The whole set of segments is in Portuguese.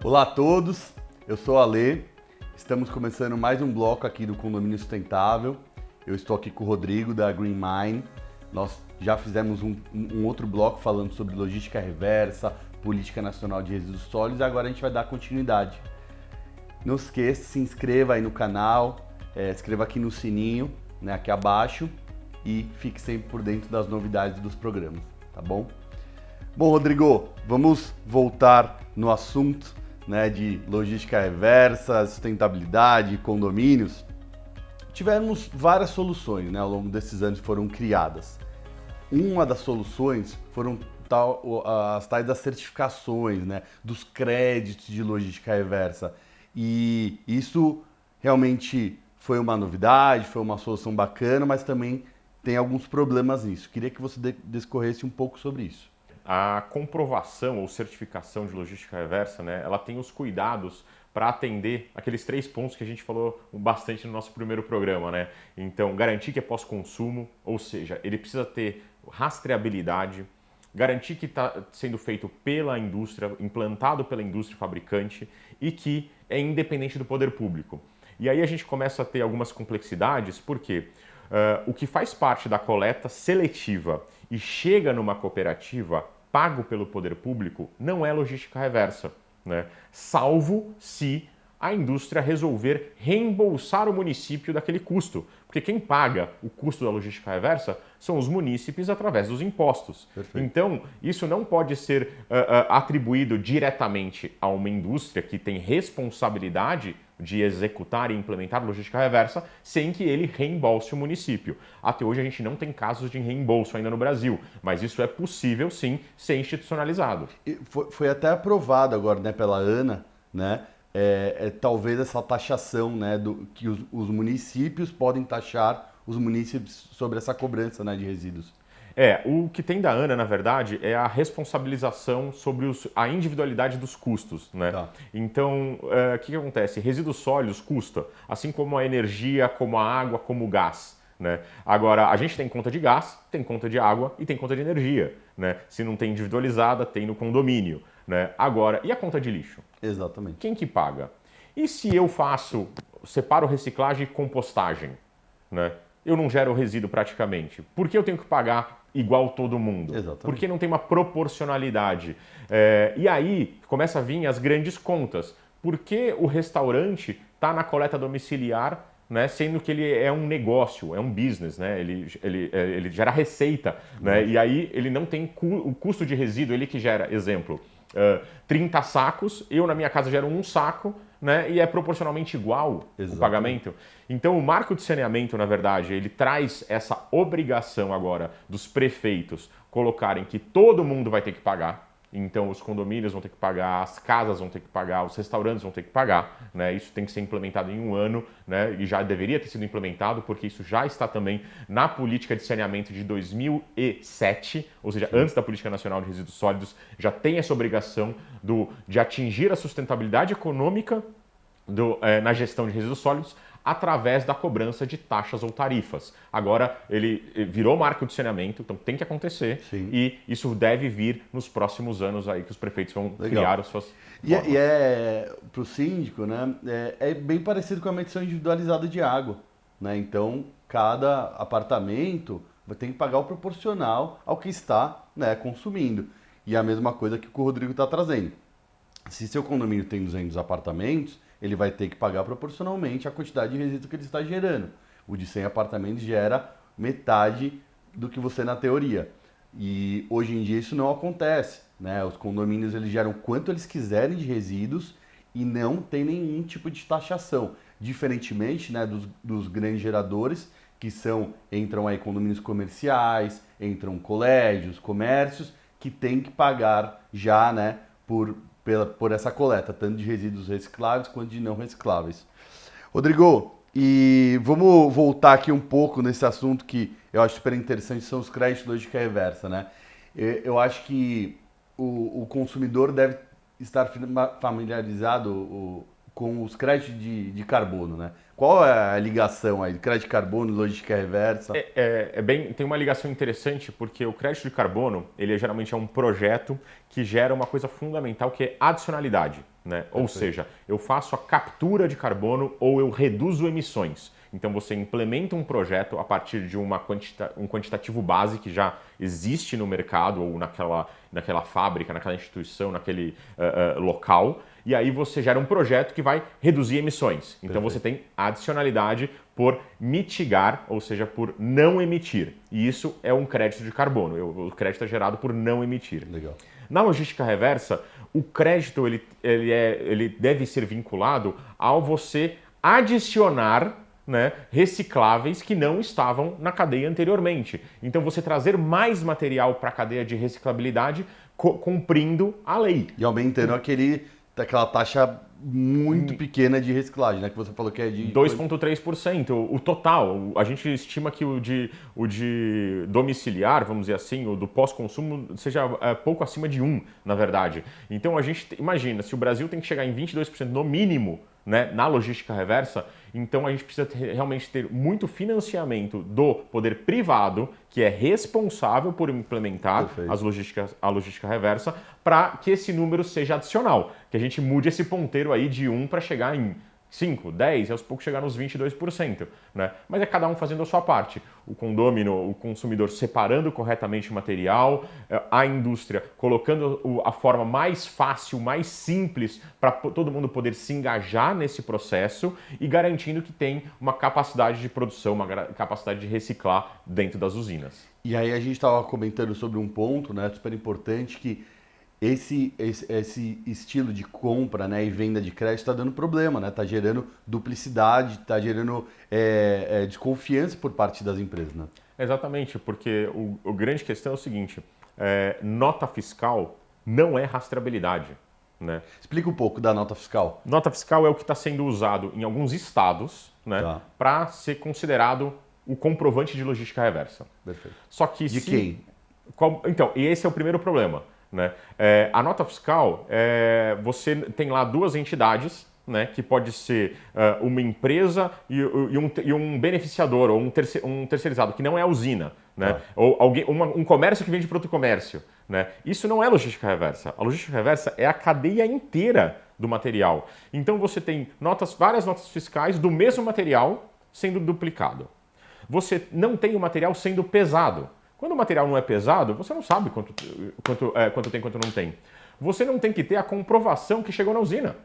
Olá a todos, eu sou a Alê, estamos começando mais um bloco aqui do Condomínio Sustentável. Eu estou aqui com o Rodrigo da Green Mine. Nós já fizemos um outro bloco falando sobre logística reversa, política nacional de resíduos sólidos e agora a gente vai dar continuidade. Não esqueça, se inscreva aí no canal, escreva aqui no sininho, né, aqui abaixo e fique sempre por dentro das novidades dos programas, tá bom? Bom, Rodrigo, vamos voltar no assunto, né, de logística reversa, sustentabilidade, condomínios. Tivemos várias soluções, né, ao longo desses anos que foram criadas. Uma das soluções foram as tais das certificações, né, dos créditos de logística reversa. E isso realmente foi uma novidade, foi uma solução bacana, mas também tem alguns problemas nisso. Queria que você discorresse um pouco sobre isso. A comprovação ou certificação de logística reversa, né, ela tem os cuidados para atender aqueles 3 pontos que a gente falou bastante no nosso primeiro programa, né? Então, garantir que é pós-consumo, ou seja, ele precisa ter rastreabilidade, garantir que está sendo feito pela indústria, implantado pela indústria fabricante e que é independente do poder público. E aí a gente começa a ter algumas complexidades, porque o que faz parte da coleta seletiva e chega numa cooperativa pago pelo poder público não é logística reversa, né? Salvo se a indústria resolver reembolsar o município daquele custo. Porque quem paga o custo da logística reversa são os munícipes através dos impostos. Perfeito. Então, isso não pode ser atribuído diretamente a uma indústria que tem responsabilidade de executar e implementar logística reversa sem que ele reembolse o município. Até hoje a gente não tem casos de reembolso ainda no Brasil, mas isso é possível sim ser institucionalizado. E foi até aprovado agora, né, pela ANA, né? Talvez essa taxação, né, que os municípios podem taxar os municípios sobre essa cobrança, né, de resíduos. O que tem da ANA, na verdade, é a responsabilização sobre a individualidade dos custos, né? Tá. Então, o que acontece? Resíduos sólidos custa, assim como a energia, como a água, como o gás, né? Agora, a gente tem conta de gás, tem conta de água e tem conta de energia, né? Se não tem individualizada, tem no condomínio, né? Agora, e a conta de lixo? Exatamente. Quem que paga? E se eu separo reciclagem e compostagem, né? Eu não gero resíduo praticamente. Por que eu tenho que pagar igual todo mundo? Exatamente. Porque não tem uma proporcionalidade. E aí começa a vir as grandes contas. Por que o restaurante está na coleta domiciliar, né, sendo que ele é um negócio, é um business, né? Ele gera receita, né? E aí ele não tem o custo de resíduo, ele que gera, exemplo, 30 sacos, eu na minha casa gero um saco, né, e é proporcionalmente igual o pagamento. Então o marco de saneamento, na verdade, ele traz essa obrigação agora dos prefeitos colocarem que todo mundo vai ter que pagar. Então os condomínios vão ter que pagar, as casas vão ter que pagar, os restaurantes vão ter que pagar, né? Isso tem que ser implementado em 1 ano, né? E já deveria ter sido implementado, porque isso já está também na política de saneamento de 2007, ou seja, antes da Política Nacional de Resíduos Sólidos, já tem essa obrigação de atingir a sustentabilidade econômica na gestão de resíduos sólidos através da cobrança de taxas ou tarifas. Agora, ele virou marco de saneamento, então tem que acontecer. Sim. E isso deve vir nos próximos anos aí que os prefeitos vão criar as suas formas. Para o síndico, né, é bem parecido com a medição individualizada de água, né? Então, cada apartamento tem que pagar o proporcional ao que está, né, consumindo. E a mesma coisa que o Rodrigo está trazendo. Se seu condomínio tem 200 apartamentos, ele vai ter que pagar proporcionalmente a quantidade de resíduo que ele está gerando. O de 100 apartamentos gera metade do que você na teoria. E hoje em dia isso não acontece, né? Os condomínios eles geram quanto eles quiserem de resíduos e não tem nenhum tipo de taxação. Diferentemente, né, dos grandes geradores, que entram aí condomínios comerciais, entram colégios, comércios, que tem que pagar já, né, por essa coleta, tanto de resíduos recicláveis quanto de não recicláveis. Rodrigo, e vamos voltar aqui um pouco nesse assunto que eu acho super interessante, são os créditos de logística reversa, né? Eu acho que o consumidor deve estar familiarizado com os créditos de carbono, né? Qual é a ligação aí? Crédito de carbono, logística reversa? Tem uma ligação interessante, porque o crédito de carbono, ele geralmente é um projeto que gera uma coisa fundamental, que é adicionalidade, né? Ou seja, eu faço a captura de carbono ou eu reduzo emissões. Então você implementa um projeto a partir de um quantitativo base que já existe no mercado ou naquela fábrica, naquela instituição, naquele local, e aí você gera um projeto que vai reduzir emissões. Então você tem adicionalidade por mitigar, ou seja, por não emitir. E isso é um crédito de carbono. O crédito é gerado por não emitir. Legal. Na logística reversa, o crédito ele deve ser vinculado ao você adicionar, né, recicláveis que não estavam na cadeia anteriormente. Então você trazer mais material para a cadeia de reciclabilidade cumprindo a lei. E aumentando aquela taxa muito pequena de reciclagem, né? Que você falou que é de 2,3%. O total, a gente estima que o de domiciliar, vamos dizer assim, o do pós-consumo, seja pouco acima de 1, na verdade. Então a gente imagina, se o Brasil tem que chegar em 22% no mínimo, né, na logística reversa, então a gente precisa realmente ter muito financiamento do poder privado, que é responsável por implementar a logística reversa, para que esse número seja adicional, que a gente mude esse ponteiro aí de 1 para chegar em 5, 10 e aos poucos chegar nos 22%, né? Mas é cada um fazendo a sua parte. O condômino, o consumidor separando corretamente o material, a indústria colocando a forma mais fácil, mais simples para todo mundo poder se engajar nesse processo e garantindo que tem uma capacidade de produção, uma capacidade de reciclar dentro das usinas. E aí a gente estava comentando sobre um ponto, né, super importante, que esse estilo de compra, né, e venda de crédito está dando problema, né? Está gerando duplicidade, está gerando desconfiança por parte das empresas, né? Exatamente, porque o grande questão é o seguinte, nota fiscal não é rastreabilidade, né? Explica um pouco da nota fiscal. Nota fiscal é o que está sendo usado em alguns estados, né, para ser considerado o comprovante de logística reversa. Perfeito. Só que de quem? Então, e esse é o primeiro problema, né? A nota fiscal, você tem lá duas entidades, né, que pode ser uma empresa e um beneficiador, ou um terceirizado, que não é a usina, né? Ou um comércio que vende para outro comércio, né? Isso não é logística reversa. A logística reversa é a cadeia inteira do material. Então você tem várias notas fiscais do mesmo material sendo duplicado. Você não tem o material sendo pesado. Quando o material não é pesado, você não sabe quanto tem, quanto não tem. Você não tem que ter a comprovação que chegou na usina.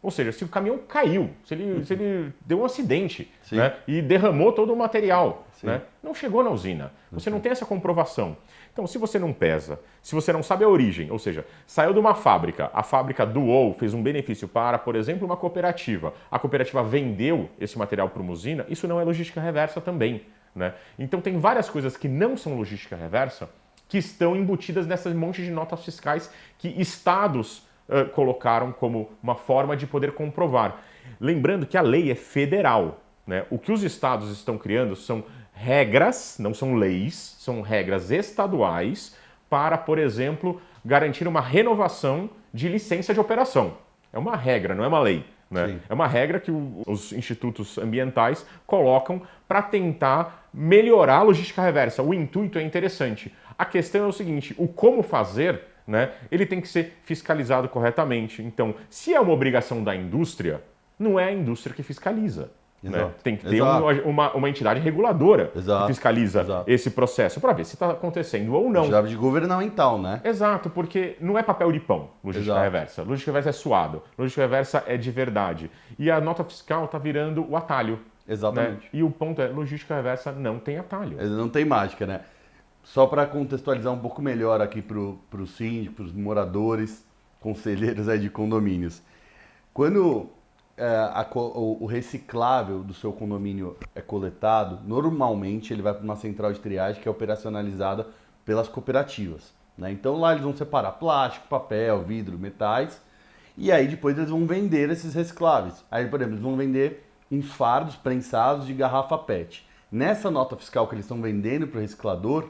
Ou seja, se o caminhão caiu, se ele deu um acidente, né, e derramou todo o material, né, não chegou na usina. Você não tem essa comprovação. Então, se você não pesa, se você não sabe a origem, ou seja, saiu de uma fábrica, a fábrica doou, fez um benefício para, por exemplo, uma cooperativa, a cooperativa vendeu esse material para uma usina, isso não é logística reversa também, né? Então, tem várias coisas que não são logística reversa que estão embutidas nessas monte de notas fiscais que estados colocaram como uma forma de poder comprovar. Lembrando que a lei é federal, né? O que os estados estão criando são regras, não são leis, são regras estaduais para, por exemplo, garantir uma renovação de licença de operação. É uma regra, não é uma lei, né? É uma regra que os institutos ambientais colocam para tentar melhorar a logística reversa. O intuito é interessante. A questão é o seguinte, o como fazer, né, ele tem que ser fiscalizado corretamente. Então, se é uma obrigação da indústria, não é a indústria que fiscaliza. Né? Tem que ter uma entidade reguladora que fiscaliza esse processo para ver se está acontecendo ou não. Entidade governamental, né? Exato, porque não é papel de pão, logística reversa. Logística reversa é suado, logística reversa é de verdade. E a nota fiscal está virando o atalho. Exatamente. Né? E o ponto é, logística reversa não tem atalho. Não tem mágica, né? Só para contextualizar um pouco melhor aqui para o síndico, para os moradores, conselheiros aí de condomínios. Quando o reciclável do seu condomínio é coletado, normalmente ele vai para uma central de triagem que é operacionalizada pelas cooperativas, né? Então lá eles vão separar plástico, papel, vidro, metais, e aí depois eles vão vender esses recicláveis. Aí, por exemplo, eles vão vender uns fardos prensados de garrafa PET. Nessa nota fiscal que eles estão vendendo para o reciclador,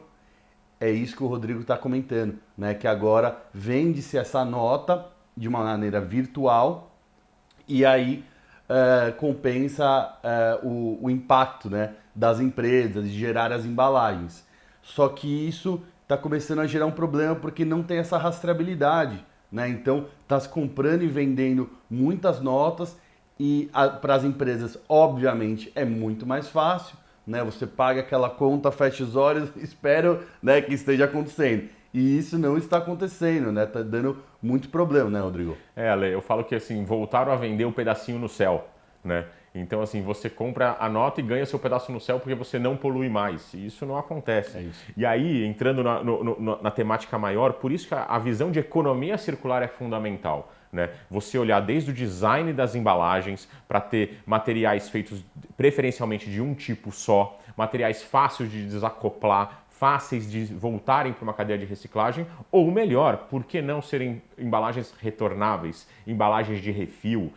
é isso que o Rodrigo está comentando, né? Que agora vende-se essa nota de uma maneira virtual e aí compensa o impacto, né, das empresas de gerar as embalagens. Só que isso está começando a gerar um problema porque não tem essa rastreabilidade, né? Então está se comprando e vendendo muitas notas e para as empresas, obviamente, é muito mais fácil, né? Você paga aquela conta, fecha os olhos, espero, né, que esteja acontecendo. E isso não está acontecendo, né? Tá dando muito problema, né, Rodrigo? Ale, eu falo que assim, voltaram a vender o pedacinho no céu, né? Então, assim, você compra a nota e ganha seu pedaço no céu porque você não polui mais. E isso não acontece. É isso. E aí, entrando na temática maior, por isso que a visão de economia circular é fundamental. Né? Você olhar desde o design das embalagens para ter materiais feitos preferencialmente de um tipo só, materiais fáceis de desacoplar, fáceis de voltarem para uma cadeia de reciclagem, ou melhor, por que não serem embalagens retornáveis, embalagens de refil,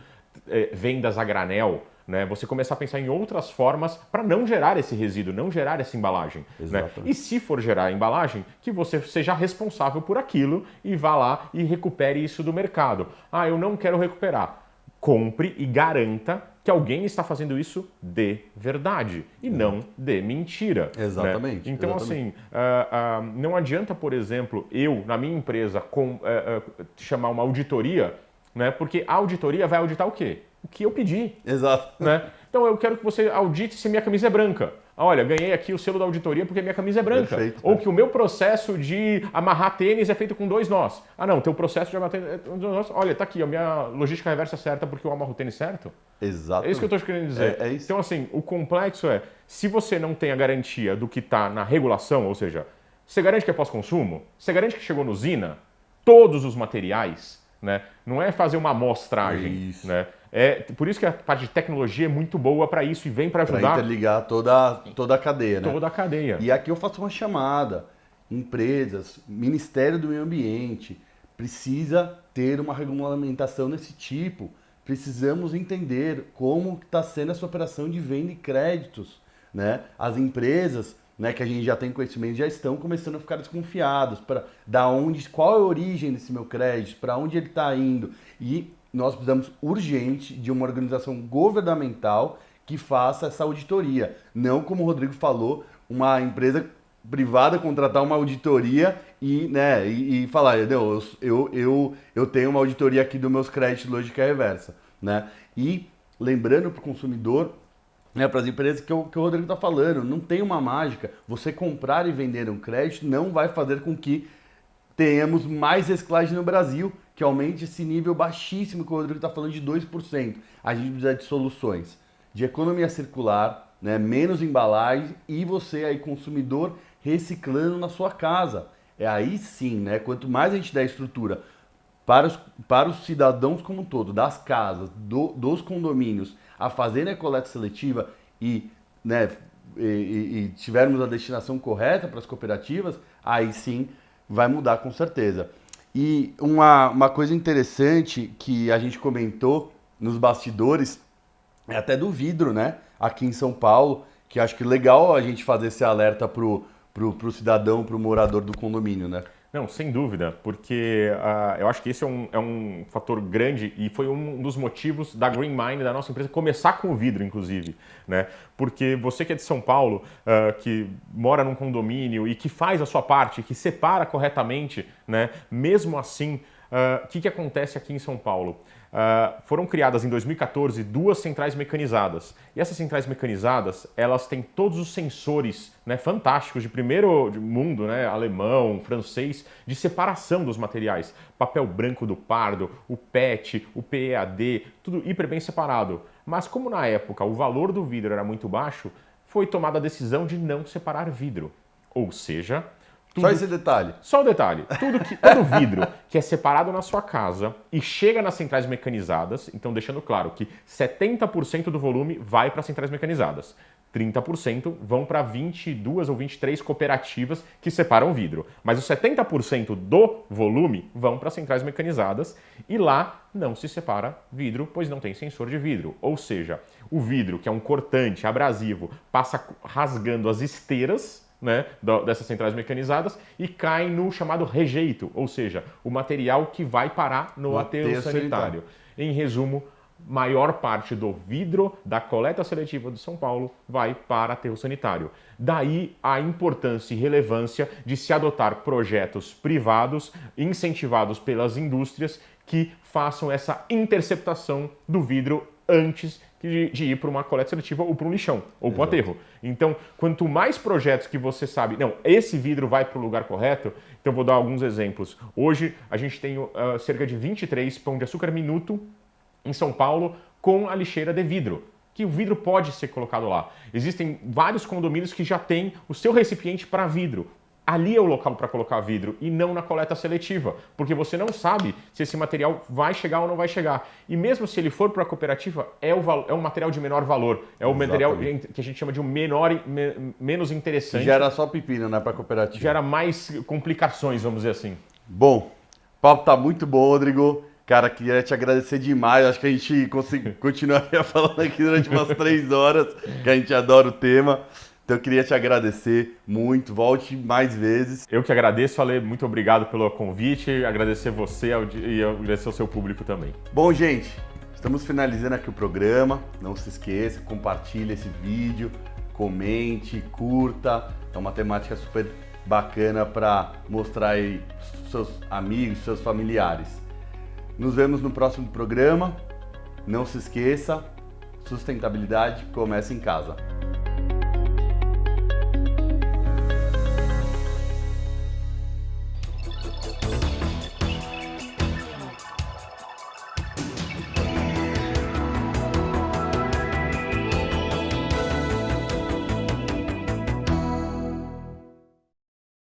vendas a granel, né? Você começar a pensar em outras formas para não gerar esse resíduo, não gerar essa embalagem. Né? E se for gerar embalagem, que você seja responsável por aquilo e vá lá e recupere isso do mercado. Ah, eu não quero recuperar. Compre e garanta que alguém está fazendo isso de verdade e não de mentira. Exatamente. Né? Então, exatamente. assim, não adianta, por exemplo, eu, na minha empresa, chamar uma auditoria, né? Porque a auditoria vai auditar o quê? O que eu pedi. Exato. Né? Então eu quero que você audite se minha camisa é branca. Olha, ganhei aqui o selo da auditoria porque minha camisa é branca. Perfeito, Ou que o meu processo de amarrar tênis é feito com 2 nós. Ah não, teu processo de amarrar tênis é com 2 nós. Olha, tá aqui, a minha logística reversa é certa porque eu amarro o tênis certo. Exato. É isso que eu estou querendo dizer. É isso. Então assim, o complexo é, se você não tem a garantia do que está na regulação, ou seja, você garante que é pós-consumo, você garante que chegou na usina, todos os materiais, né? Não é fazer uma amostragem, Isso. né? Por isso que a parte de tecnologia é muito boa para isso e vem para ajudar. Para interligar toda a cadeia, né? Toda a cadeia. E aqui eu faço uma chamada. Empresas, Ministério do Meio Ambiente, precisa ter uma regulamentação desse tipo. Precisamos entender como está sendo essa operação de venda e créditos, né? As empresas, né, que a gente já tem conhecimento, já estão começando a ficar desconfiados para qual é a origem desse meu crédito, para onde ele está indo. E nós precisamos urgente de uma organização governamental que faça essa auditoria. Não, como o Rodrigo falou, uma empresa privada contratar uma auditoria e falar, não, eu tenho uma auditoria aqui dos meus créditos lógica reversa. Né? E lembrando para o consumidor, né, para as empresas que o Rodrigo está falando, não tem uma mágica. Você comprar e vender um crédito não vai fazer com que tenhamos mais reciclagem no Brasil, que aumente esse nível baixíssimo que o Rodrigo está falando de 2%. A gente precisa de soluções de economia circular, né, menos embalagem e você aí, consumidor, reciclando na sua casa. É aí sim, né, quanto mais a gente der estrutura para os cidadãos como um todo, das casas, dos condomínios, a fazerem a coleta seletiva e tivermos a destinação correta para as cooperativas, aí sim vai mudar com certeza. E uma coisa interessante que a gente comentou nos bastidores é até do vidro, né? Aqui em São Paulo, que acho que é legal a gente fazer esse alerta pro cidadão, pro morador do condomínio, né? Não, sem dúvida, porque eu acho que esse é um fator grande e foi um dos motivos da Green Mind, da nossa empresa, começar com o vidro, inclusive. Né? Porque você que é de São Paulo, que mora num condomínio e que faz a sua parte, que separa corretamente, né? Mesmo assim, o que acontece aqui em São Paulo? Foram criadas em 2014 2 centrais mecanizadas. E essas centrais mecanizadas, elas têm todos os sensores, né, fantásticos de primeiro mundo, né, alemão, francês, de separação dos materiais. Papel branco do pardo, o PET, o PEAD, tudo hiper bem separado. Mas como na época o valor do vidro era muito baixo, foi tomada a decisão de não separar vidro. Ou seja... Só esse detalhe. Só o detalhe. Todo vidro que é separado na sua casa e chega nas centrais mecanizadas, então deixando claro que 70% do volume vai para as centrais mecanizadas. 30% vão para 22 ou 23 cooperativas que separam vidro. Mas os 70% do volume vão para as centrais mecanizadas e lá não se separa vidro, pois não tem sensor de vidro. Ou seja, o vidro, que é um cortante abrasivo, passa rasgando as esteiras, né, dessas centrais mecanizadas e cai no chamado rejeito, ou seja, o material que vai parar no aterro sanitário. Em resumo, maior parte do vidro da coleta seletiva de São Paulo vai para aterro sanitário. Daí a importância e relevância de se adotar projetos privados incentivados pelas indústrias que façam essa interceptação do vidro antes de ir para uma coleta seletiva ou para um lixão, ou para um aterro. Então, quanto mais projetos que você sabe, não, esse vidro vai para o lugar correto, então vou dar alguns exemplos. Hoje a gente tem cerca de 23 pão de açúcar minuto em São Paulo com a lixeira de vidro, que o vidro pode ser colocado lá. Existem vários condomínios que já têm o seu recipiente para vidro. Ali é o local para colocar vidro e não na coleta seletiva, porque você não sabe se esse material vai chegar ou não vai chegar. E mesmo se ele for para a cooperativa, é um material de menor valor, é o material que a gente chama de menos interessante. Gera só pepino, né, para a cooperativa. Gera mais complicações, vamos dizer assim. Bom, o papo tá muito bom, Rodrigo. Cara, queria te agradecer demais. Acho que a gente continuaria falando aqui durante umas 3 horas, que a gente adora o tema. Então eu queria te agradecer muito, volte mais vezes. Eu que agradeço, Ale, muito obrigado pelo convite, agradecer você e agradecer ao seu público também. Bom, gente, estamos finalizando aqui o programa. Não se esqueça, compartilhe esse vídeo, comente, curta. É uma temática super bacana para mostrar aí para seus amigos, seus familiares. Nos vemos no próximo programa. Não se esqueça, sustentabilidade começa em casa.